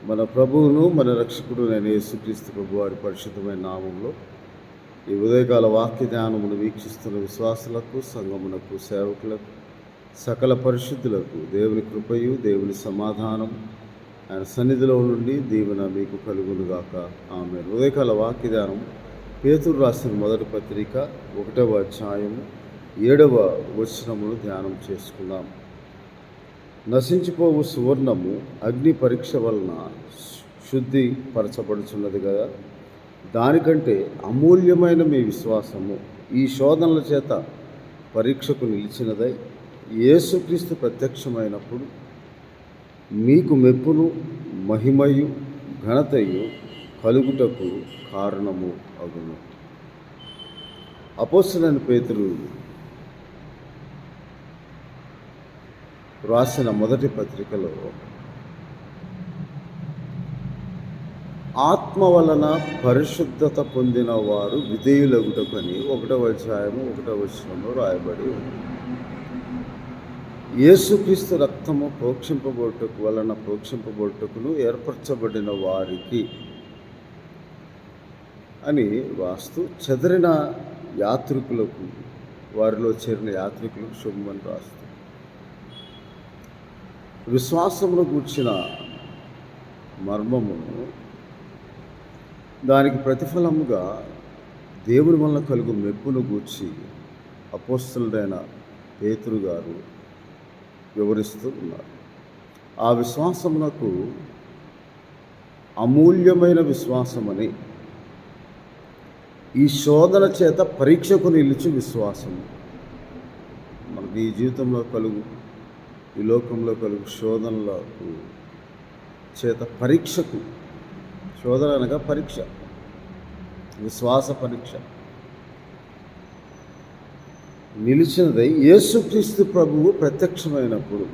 మన ప్రభువును మన రక్షకుడు నేను యేసుక్రీస్తు ప్రభు వారి పరిశుద్ధమైన నామంలో ఈ ఉదయకాల వాక్య ధ్యానమును వీక్షిస్తున్న విశ్వాసులకు, సంఘమునకు, సేవకులకు, సకల పరిశుద్ధులకు దేవుని కృపయు దేవుని సమాధానం ఆయన సన్నిధిలో నుండి దీవెన మీకు కలుగునుగాక. ఆమేన్. ఉదయకాల వాక్య ధ్యానం పేతురు రాసిన మొదటి పత్రిక 1వ అధ్యాయము 7వ వచనమును ధ్యానం చేసుకుందాం. నశించిపోవు సువర్ణము అగ్ని పరీక్ష వలన శుద్ధి పరచబడుచున్నది కదా, దానికంటే అమూల్యమైన మీ విశ్వాసము ఈ శోధనల చేత పరీక్షకు నిలిచినదై యేసుక్రీస్తు ప్రత్యక్షమైనప్పుడు మీకు మెప్పును, మహిమయు, ఘనతయు కలుగుటకు కారణము అగును. అపోస్తలుడైన పేతురు రాసిన మొదటి పత్రికలో ఆత్మ వలన పరిశుద్ధత పొందిన వారు విధేయులగుటకని 1వ అధ్యాయము 1వ వచనంలో రాయబడి ఉంది. యేసుక్రీస్తు రక్తము ప్రోక్షింపబడుటకును ఏర్పరచబడిన వారికి అని వాస్తు చెదరిన యాత్రికులకు, వారిలో చేరిన యాత్రికులకు శుభమని రాస్తూ విశ్వాసమును గూర్చిన మర్మమును, దానికి ప్రతిఫలముగా దేవుని వలన కలుగు మెప్పును గూర్చి అపోస్తలుడైన పేతురు గారు వివరిస్తూ ఉన్నారు. ఆ విశ్వాసమునకు అమూల్యమైన విశ్వాసమని, ఈ శోధన చేత పరీక్షకు నిలిచి విశ్వాసము. మనకి ఈ జీవితంలో కలుగు, ఈ లోకంలో కలుగు శోధనలకు చేత పరీక్షకు, శోధన అనగా పరీక్ష, విశ్వాస పరీక్ష నిలిచినదై యేసుక్రీస్తు ప్రభువు ప్రత్యక్షమైనప్పుడు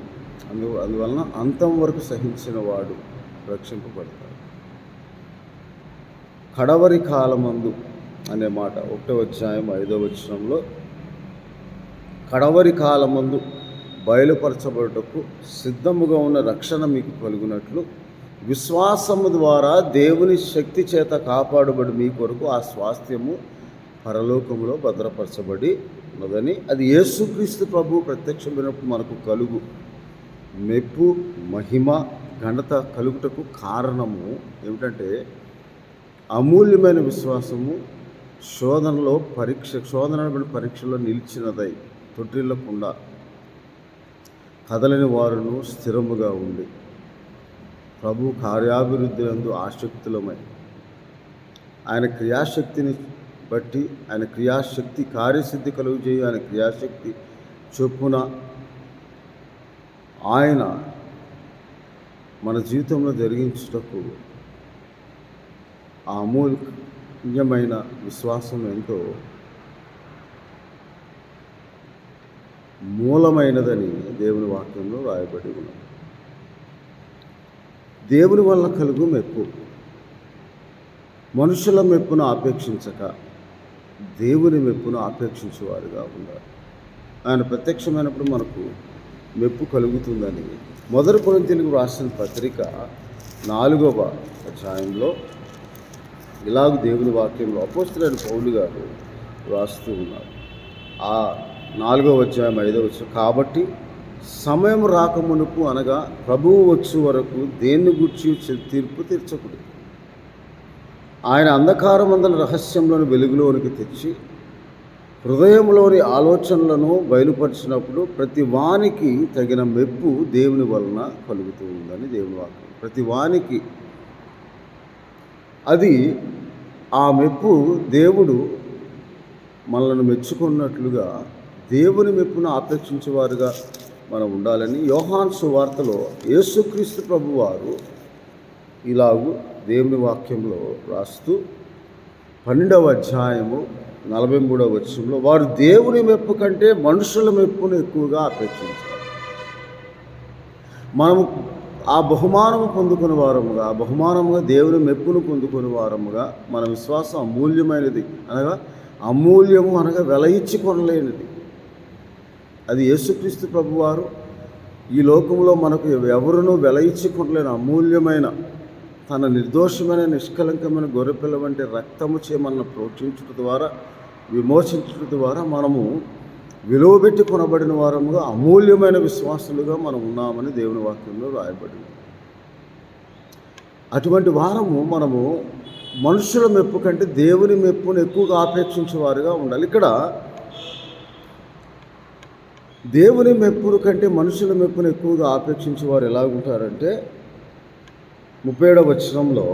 అందువలన అంతం వరకు సహించిన వాడు రక్షింపబడతాడు. కడవరి కాలమందు అనే మాట 1వ అధ్యాయం 5వ వచనంలో కడవరి కాలమందు బయలుపరచబడుటకు సిద్ధముగా ఉన్న రక్షణ మీకు కలుగునట్లు విశ్వాసము ద్వారా దేవుని శక్తి చేత కాపాడబడి మీ కొరకు ఆ స్వాస్థ్యము పరలోకములో భద్రపరచబడి ఉన్నదని, అది యేసుక్రీస్తు ప్రభు ప్రత్యక్షమైనప్పుడు మనకు కలుగు మెప్పు, మహిమ, ఘనత కలుగుటకు కారణము ఏమిటంటే అమూల్యమైన విశ్వాసము శోధనలో పరీక్షలో నిలిచినదై తొట్టిల్లకుండా కదలని వారును స్థిరముగా ఉండి ప్రభు కార్యాభివృద్ధి యందు ఆసక్తులమై ఆయన క్రియాశక్తిని బట్టి, ఆయన క్రియాశక్తి కార్యసిద్ధి కలుగజేయ ఆయన క్రియాశక్తి చొప్పున ఆయన మన జీవితంలో జరిగించుటకు ఆ అమూల్యమైన విశ్వాసం ఎంతో మూలమైనదని దేవుని వాక్యంలో రాయబడి ఉన్నది. దేవుని వల్ల కలుగు మెప్పు, మనుషుల మెప్పును ఆపేక్షించక దేవుని మెప్పును ఆపేక్షించేవారుగా ఉన్నారు. ఆయన ప్రత్యక్షమైనప్పుడు మనకు మెప్పు కలుగుతుందని 1 కొరింథీయులకు రాసిన పత్రిక 4వ అధ్యాయంలో ఇలాగ దేవుని వాక్యంలో అపోస్తలుడైన పౌలు గారు రాస్తూ ఉన్నారు. ఆ 4వ అధ్యాయం 5వ వచనం, కాబట్టి సమయం రాకమునుపు అనగా ప్రభువు వచ్చు వరకు దేన్ని గూర్చి తీర్పు తీర్చకుడు. ఆయన అంధకారమందల రహస్యంలోని వెలుగులోనికి తెచ్చి హృదయంలోని ఆలోచనలను బయలుపరిచినప్పుడు ప్రతి వానికి తగిన మెప్పు దేవుని వలన కలుగుతూ ఉందని దేవుని వాక్యం. ప్రతి వానికి అది ఆ మెప్పు దేవుడు మనల్ని మెచ్చుకున్నట్లుగా దేవుని మెప్పును ఆపేక్షించేవారుగా మనం ఉండాలని యోహాను సువార్తలో యేసుక్రీస్తు ప్రభువారు ఇలాగూ దేవుని వాక్యంలో రాస్తూ 12వ అధ్యాయము 43వ వచనంలో వారు దేవుని మెప్పు కంటే మనుషుల మెప్పును ఎక్కువగా ఆపేక్షించారు. మనము ఆ బహుమానము పొందుకునే వారముగా, ఆ బహుమానముగా దేవుని మెప్పును పొందుకునే వారముగా మన విశ్వాసం అమూల్యమైనది, అమూల్యము అనగా వెల ఇచ్చి కొనలేనిది. అది యేసుక్రీస్తు ప్రభువారు ఈ లోకంలో మనకు ఎవరునూ వెల ఇచ్చి కొనలేని అమూల్యమైన తన నిర్దోషమైన నిష్కలంకమైన గొర్రెపిల్ల వంటి రక్తము చే మనల్ని ప్రోక్షించడం ద్వారా, విమోచించడం ద్వారా మనము విలువబెట్టి కొనబడిన వారముగా, అమూల్యమైన విశ్వాసులుగా మనం ఉన్నామని దేవుని వాక్యంలో రాయబడింది. అటువంటి వారము మనము మనుషుల మెప్పు కంటే దేవుని మెప్పును ఎక్కువగా ఆపేక్షించేవారుగా ఉండాలి. ఇక్కడ దేవుని మెప్పును కంటే మనుషుల మెప్పును ఎక్కువగా ఆపేక్షించేవారు ఎలా ఉంటారంటే, 37వ వచనంలో,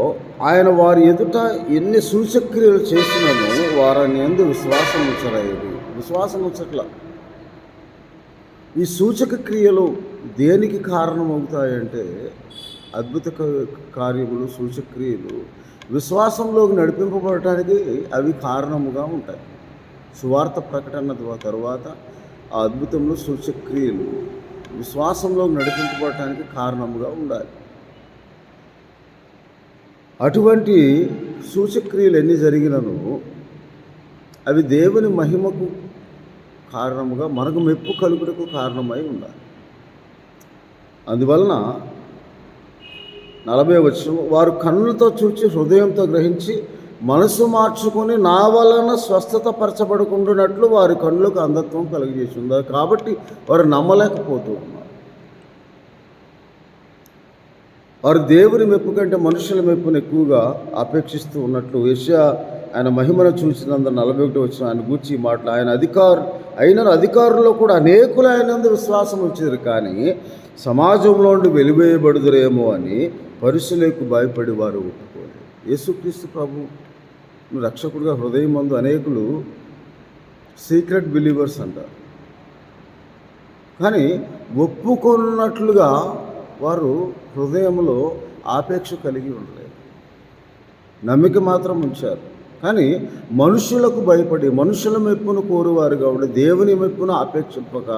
ఆయన వారి ఎదుట ఎన్ని సూచక్రియలు చేసినను వారిని యందు విశ్వాసం ఉంచరాయేది. విశ్వాసం ఉంచట్ల. ఈ సూచక క్రియలు దేనికి కారణమవుతాయంటే, అద్భుత కార్యములు, సూచక్రియలు విశ్వాసంలోకి నడిపింపబడటానికి అవి కారణముగా ఉంటాయి. సువార్త ప్రకటన తర్వాత ఆ అద్భుతములు, సూచక్రియలు విశ్వాసంలోకి నడిపింపబడటానికి కారణముగా ఉండాలి. అటువంటి సూచక్రియలు ఎన్ని జరిగినను అవి దేవుని మహిమకు కారణముగా, మనకు మెప్పు కలుగుటకు కారణమై ఉండాలి. అందువలన 40వ వచనం, వారు కన్నులతో చూచి హృదయంతో గ్రహించి మనసు మార్చుకొని నా వలన స్వస్థత పరచబడుకుంటున్నట్లు వారి కన్నులకు అంధత్వం కలిగజేసి ఉన్నారు. కాబట్టి వారు నమ్మలేకపోతూ ఉన్నారు. వారు దేవుని మెప్పు కంటే మనుషుల మెప్పును ఎక్కువగా అపేక్షిస్తూ ఉన్నట్లు యెషయా ఆయన మహిమను చూసినందు 41వ వచనం ఆయన గూర్చి మాటలు, ఆయన అధికారుల్లో కూడా అనేకులు ఆయనందు విశ్వాసం ఉంచారు, కానీ సమాజంలో నుండి వెలివేయబడుదురేమో అని పరిశీలకు భయపడి వారు ఒప్పుకోలేదు. యేసుక్రీస్తు ప్రభు రక్షకుడిగా హృదయం మందు అనేకులు సీక్రెట్ బిలీవర్స్ అంటారు, కానీ ఒప్పుకున్నట్లుగా వారు హృదయంలో ఆపేక్ష కలిగి ఉండలేదు. నమ్మిక మాత్రం ఉంచారు, కానీ మనుషులకు భయపడి మనుషుల మెప్పును కోరువారుగా ఉండి దేవుని మెప్పును ఆపేక్షింపక.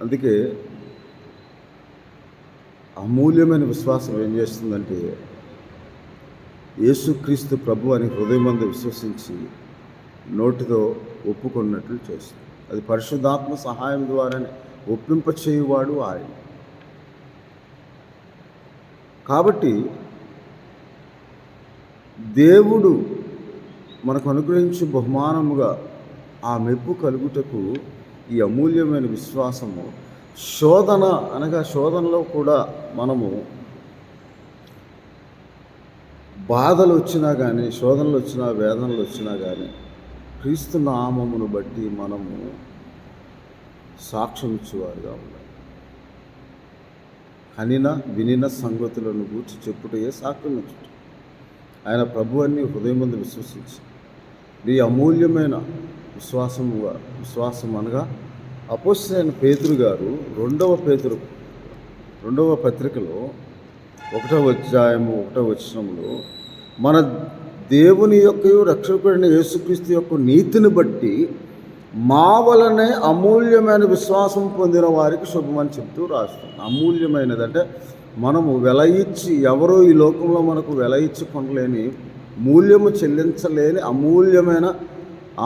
అందుకే అమూల్యమైన విశ్వాసం ఏం చేస్తుందంటే, యేసుక్రీస్తు ప్రభు అని హృదయమందు విశ్వసించి నోటితో ఒప్పుకున్నట్లు చేస్తుంది. అది పరిశుద్ధాత్మ సహాయం ద్వారానే ఒప్పింపచేయువాడు ఆయన. కాబట్టి దేవుడు మనకు అనుగ్రహించే బహుమానముగా ఆ మెప్పు కలుగుటకు ఈ అమూల్యమైన విశ్వాసము, శోధన అనగా శోధనలో కూడా మనము బాధలు వచ్చినా కానీ, శోధనలు వచ్చినా, వేదనలు వచ్చినా కానీ క్రీస్తు నామమును బట్టి మనము సాక్ష్యం ఇచ్చేవారుగా ఉండాలి. వినిన సంగతులను గూర్చి చెప్పుటయే సాక్ష్యం ఇచ్చుట. ఆయన ప్రభు అని హృదయం ముందు విశ్వసించి ఈ అమూల్యమైన విశ్వాసం అనగా అపోస్తలుడైన పేతురు గారు 2వ పత్రికలో 1వ అధ్యాయము 1వ వచనంలో, మన దేవుని యొక్క రక్షకుడైన యేసుక్రీస్తు యొక్క నీతిని బట్టి మా వలనే అమూల్యమైన విశ్వాసం పొందిన వారికి శుభమని చెప్తూ రాస్తాం. అమూల్యమైనదంటే మనము వెల ఇచ్చి, ఎవరో ఈ లోకంలో మనకు వెల ఇచ్చి కొనలేని, మూల్యము చెల్లించలేని అమూల్యమైన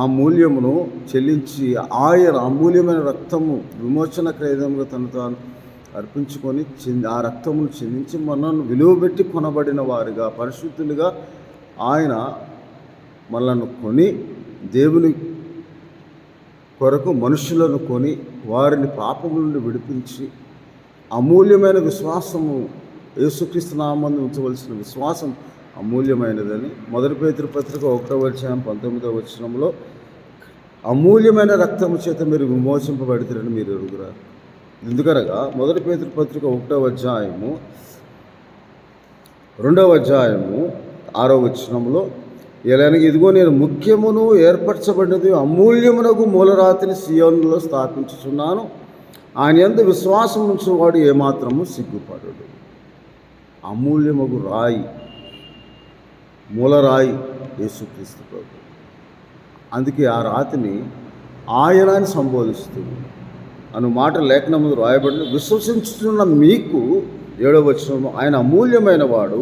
ఆ మూల్యమును చెల్లించి ఆయన అమూల్యమైన రక్తము విమోచన క్రయముగా తను తాను అర్పించుకొని ఆ రక్తమును చెల్లించి మనల్ని విలువబెట్టి కొనబడిన వారిగా, పరిశుద్ధులుగా ఆయన మనలను కొని, దేవుని కొరకు మనుషులను కొని వారిని పాపముల నుండి విడిపించి అమూల్యమైన విశ్వాసము, యేసుక్రీస్తు నామందు ఉంచవలసిన విశ్వాసం అమూల్యమైనదని 1 పేతురు పత్రిక 1వ అధ్యాయం 19వ వచనంలో, అమూల్యమైన రక్తము చేత మీరు విమోచింపబడతారని మీరు ఎరుగురారు. ఎందుకనగా 1 పేతురు పత్రిక 1వ అధ్యాయము 2వ అధ్యాయము 6వ వచనంలో, ఎలాగనగా ఇదిగో నేను ముఖ్యమును ఏర్పరచబడినది అమూల్యమునకు మూలరాతిని సియోనులో స్థాపించుచున్నాను, ఆయన యందు విశ్వాసం ఉంచేవాడు ఏమాత్రము సిగ్గుపడడు. అమూల్యమగు రాయి, మూలరాయి యేసుక్రీస్తు ప్రభు. అందుకే ఆ రాతిని ఆయన అని సంబోధిస్తుంది అను మాట లేఖనములో రాయబడిన, విశ్వసించుతున్న మీకు 7వ వచనంలో ఆయన అమూల్యమైన వాడు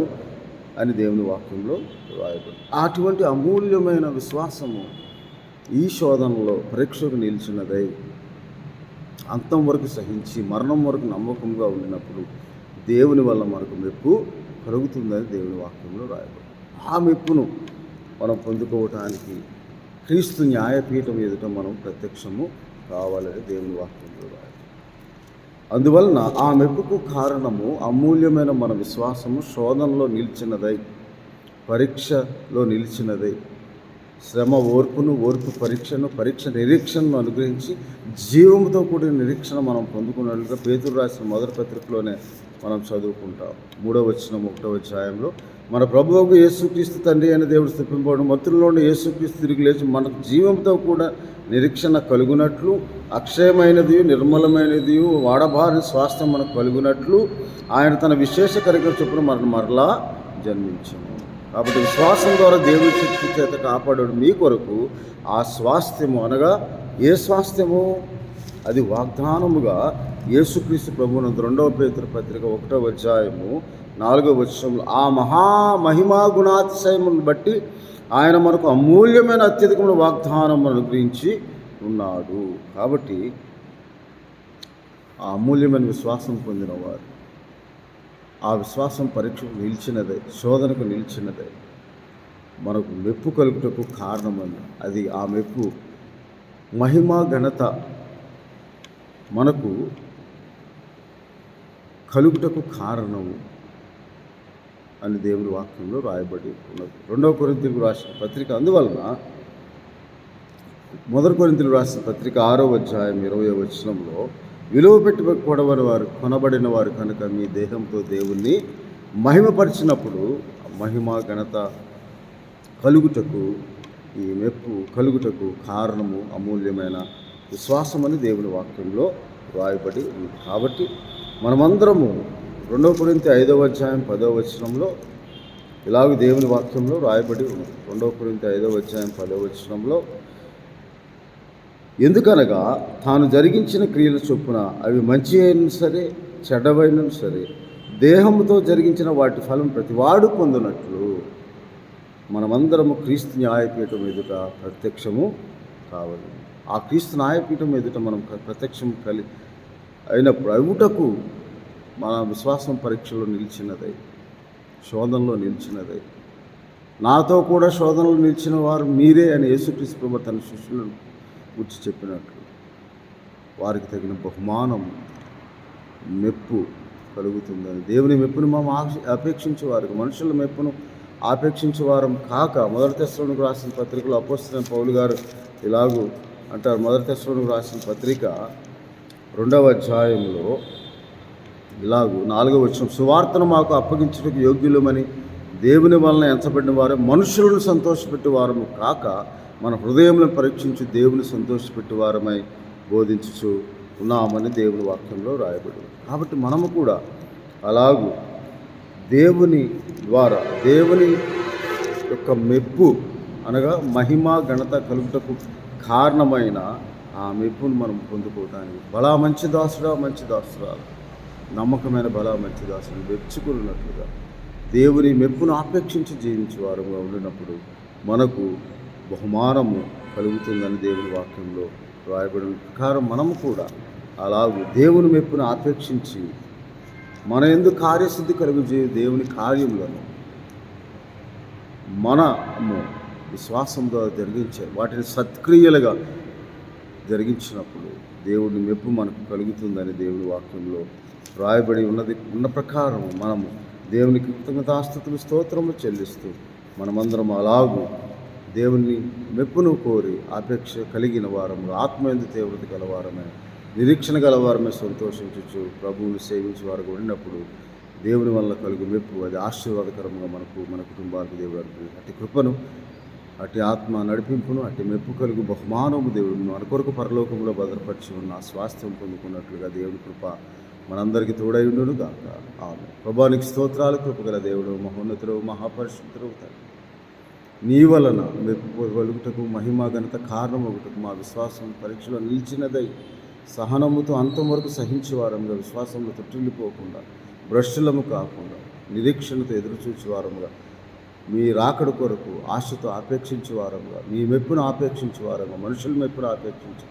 అని దేవుని వాక్యంలో రాయబడింది. అటువంటి అమూల్యమైన విశ్వాసము ఈ శోధనలో పరీక్షకు నిలిచినదై అంతం వరకు సహించి మరణం వరకు నమ్మకంగా ఉండినప్పుడు దేవుని వల్ల మనకు మెప్పు కలుగుతుందని దేవుని వాక్యంలో రాయబడి. ఆ మెప్పును మనం పొందుకోవటానికి క్రీస్తు న్యాయపీఠం ఎదుట మనం ప్రత్యక్షము కావాలని దేవుని వాక్యంలో రాయబడి. అందువలన ఆ మెప్పుకు కారణము అమూల్యమైన మన విశ్వాసము శోధనలో నిలిచినదై, పరీక్షలో నిలిచినదై, శ్రమ ఓర్పు పరీక్ష నిరీక్షణను అనుగ్రహించి జీవంతో కూడిన నిరీక్షణ మనం పొందుకున్నట్లుగా పేతురు రాసిన మొదటి పత్రికలోనే మనం చదువుకుంటాం. 3వ వచనం 1వ అధ్యాయంలో మన ప్రభువుకు యేసుక్రీస్తు తండ్రి అయిన దేవుడు స్థితింపబడు మృతుల్లోని యేసుక్రీస్తు తిరిగి లేచి మనకు జీవంతో కూడా నిరీక్షణ కలుగునట్లు, అక్షయమైనది నిర్మలమైనది వాడబారిన స్వాస్థ్యం మనకు కలుగునట్లు ఆయన తన విశేష కార్యక్రమం చొప్పున మరలా జన్మించాము. కాబట్టి విశ్వాసం ద్వారా దేవుని శక్తి చేత కాపాడు మీ కొరకు ఆ స్వాస్థ్యము, అనగా ఏ స్వాస్థ్యము? అది వాగ్దానముగా యేసుక్రీస్తు ప్రభువునందు 2వ పేతురు పత్రిక 1వ అధ్యాయము 4వ వచనంలో ఆ మహిమా గుణాతిశయమును బట్టి ఆయన మనకు అమూల్యమైన అత్యధికమైన వాగ్దానం అనుగ్రహించి ఉన్నాడు. కాబట్టి ఆ అమూల్యమైన విశ్వాసం పొందిన వారు, ఆ విశ్వాసం పరీక్షకు నిలిచినదే, శోధనకు నిలిచినదే, మనకు మెప్పు కలుగుటకు కారణమని. అది ఆ మెప్పు మహిమ ఘనత మనకు కలుగుటకు కారణము అని దేవుని వాక్యంలో రాయబడి ఉన్నది. 2వ కొరింథీయులకు రాసిన పత్రిక అందువలన 1 కొరింథీయులకు రాసిన పత్రిక 6వ అధ్యాయం 20వ వచనంలో విలువ పెట్టి కొనబడిన వారు కనుక మీ దేహంతో దేవుణ్ణి మహిమపరిచినప్పుడు మహిమ ఘనత కలుగుటకు, ఈ మెప్పు కలుగుటకు కారణము అమూల్యమైన విశ్వాసమని దేవుని వాక్యంలో రాయబడి ఉంది. కాబట్టి మనమందరము 2 కొరింథీ 5వ అధ్యాయం 10వ వచనంలో ఇలాగ దేవుని వాక్యంలో రాయబడి ఉంది. 2 కొరింథీ 5వ అధ్యాయం 10వ వచనంలో ఎందుకనగా తాను జరిగించిన క్రియల చొప్పున అవి మంచి అయినా సరే చెడ్డవైనా సరే దేహంతో జరిగించిన వాటి ఫలం ప్రతివాడు పొందినట్లు మనమందరము క్రీస్తు న్యాయపీఠం ఎదుట ప్రత్యక్షము కావాలి. ఆ క్రీస్తు న్యాయపీఠం ఎదుట మనం ప్రత్యక్షం అయినప్పుడు అవుటకు మన విశ్వాసం పరీక్షలో నిలిచినదై, శోధనలో నిలిచినదై, నాతో కూడా శోధనలో నిలిచిన వారు మీరే అని యేసుక్రీస్తు ప్రభువు తన శిష్యులను గుర్చి చెప్పినట్లు వారికి తగిన బహుమానం, మెప్పు కలుగుతుందని. దేవుని మెప్పును మనం అపేక్షించేవారు, మనుషుల మెప్పును ఆపేక్షించేవారం కాక 1 తెస్సలోనికీయులకు రాసిన పత్రికలో అపోస్తలుడైన పౌలు గారు ఇలాగూ అంటారు. 1 తెస్సలోనికీయులకు రాసిన పత్రిక 2వ అధ్యాయంలో ఇలాగూ 4వ వచనం, సువార్తను మాకు అప్పగించుటకు యోగ్యులమని దేవుని వలన ఎంచబడిన వారు మనుషులను సంతోషపెట్టే వారము కాక మన హృదయంలో పరీక్షించి దేవుని సంతోషపెట్టే వారమై బోధించుచు ఉన్నామని దేవుని వాక్యంలో రాయబడి. కాబట్టి మనము కూడా అలాగూ దేవుని ద్వారా దేవుని యొక్క మెప్పు, అనగా మహిమ ఘనత కలుగుటకు కారణమైన ఆ మెప్పును మనం పొందుకోవటానికి బలా మంచి దాసురాలు నమ్మకమైన బలా మంచి దాసుని వెచ్చుకున్నట్లుగా దేవుని మెప్పును ఆపేక్షించి జీవించేవారుగా ఉండినప్పుడు మనకు బహుమానము కలుగుతుందని దేవుని వాక్యంలో రాయబడిన ప్రకారం మనము కూడా అలాగూ దేవుని మెప్పును ఆపేక్షించి మన యందు కార్యసిద్ధి కలుగజేయు దేవుని కార్యములను మనము విశ్వాసంతో జరిగించే వాటిని సత్క్రియలుగా జరిగించినప్పుడు దేవుని మెప్పు మనకు కలుగుతుందని దేవుని వాక్యంలో రాయబడి ఉన్న ప్రకారం మనము దేవునికి కృతజ్ఞతాస్తుతులు స్తోత్రములు చెల్లిస్తూ మనమందరం అలాగూ దేవుని మెప్పును కోరి ఆపేక్ష కలిగిన వారము, ఆత్మయందు తీవ్రత గలవారమే, నిరీక్షణ గలవారమే సంతోషించు ప్రభువుని సేవించే వారు ఉండినప్పుడు దేవుని వల్ల కలుగు మెప్పు అది ఆశీర్వాదకరంగా మన కుటుంబానికి దేవుడు అనుగ్రహించి అట్టి కృపను, అట్టి ఆత్మ నడిపింపును, అట్టి మెప్పు కలుగు బహుమానము దేవుడు మన కొరకు పరలోకంలో భద్రపరిచి ఉన్న స్వాస్థ్యం పొందుకున్నట్లుగా దేవుని కృప మనందరికీ తోడై ఉండును గాక. ఆమె ప్రభానికి స్తోత్రాలు. కృపగల దేవుడు, మహోన్నతుడు, మహాపరిశుద్ధుడు నీ వలన మెప్పు కలుగుటకు మహిమ ఘనత కారణం ఒకటకు మా విశ్వాసం పరీక్షలో నిలిచినదై సహనముతో అంతం వరకు సహించేవారంగా, విశ్వాసంలో తొట్టిల్లిపోకుండా భ్రష్టులము కాకుండా నిరీక్షణతో ఎదురుచూచేవారంగా, మీ రాకడ కొరకు ఆశతో ఆపేక్షించేవారంగా, మీ మెప్పును ఆపేక్షించేవారంగా, మనుషుల మెప్పును ఆపేక్షించి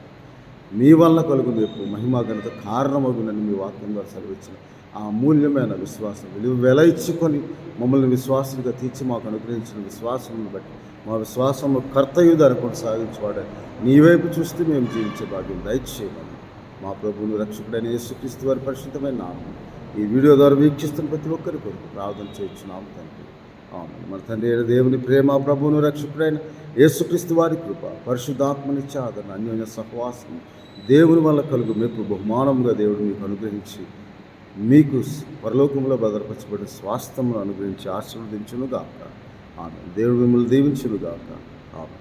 మీ వలన కలుగు మెప్పు మహిమ ఘనత కారణమగునని మీ వాక్యం ద్వారా సెలవిచ్చిన ఆ అమూల్యమైన విశ్వాసం విలువ వెల ఇచ్చుకొని మమ్మల్ని విశ్వాసులుగా తీర్చి మాకు అనుగ్రహించిన విశ్వాసం బట్టి మా విశ్వాసంలో కర్తయ్య దాన్ని కొనసాగించేవాడు నీ వైపు చూస్తూ మేము జీవించే భాగ్యం దయచేయమని మా ప్రభువును రక్షకుడైన యేసుక్రీస్తు వారి పరిశుద్ధమైన నామం ఈ వీడియో ద్వారా వీక్షిస్తున్న ప్రతి ఒక్కరి కొరకు ప్రార్థన చేయించున్నాము తండ్రి. ఆమేన్. మన తండ్రి అయిన దేవుని ప్రేమ, ప్రభువును రక్షకుడైన యేసుక్రీస్తు వారి కృప, పరిశుద్ధాత్మనిచ్చే ఆదరణ, అన్యోన్య సహవాసం దేవుని వల్ల కలుగు మెప్పు బహుమానంగా దేవుడు మీకు అనుగ్రహించి మీకు పరలోకంలో భద్రపరచబడిన స్వాస్థ్యమును అనుగ్రహించి ఆశీర్వదించునుగాక. ఆమేన్. దేవుడు మిమ్మల్ని దీవించునుగాక. ఆమేన్.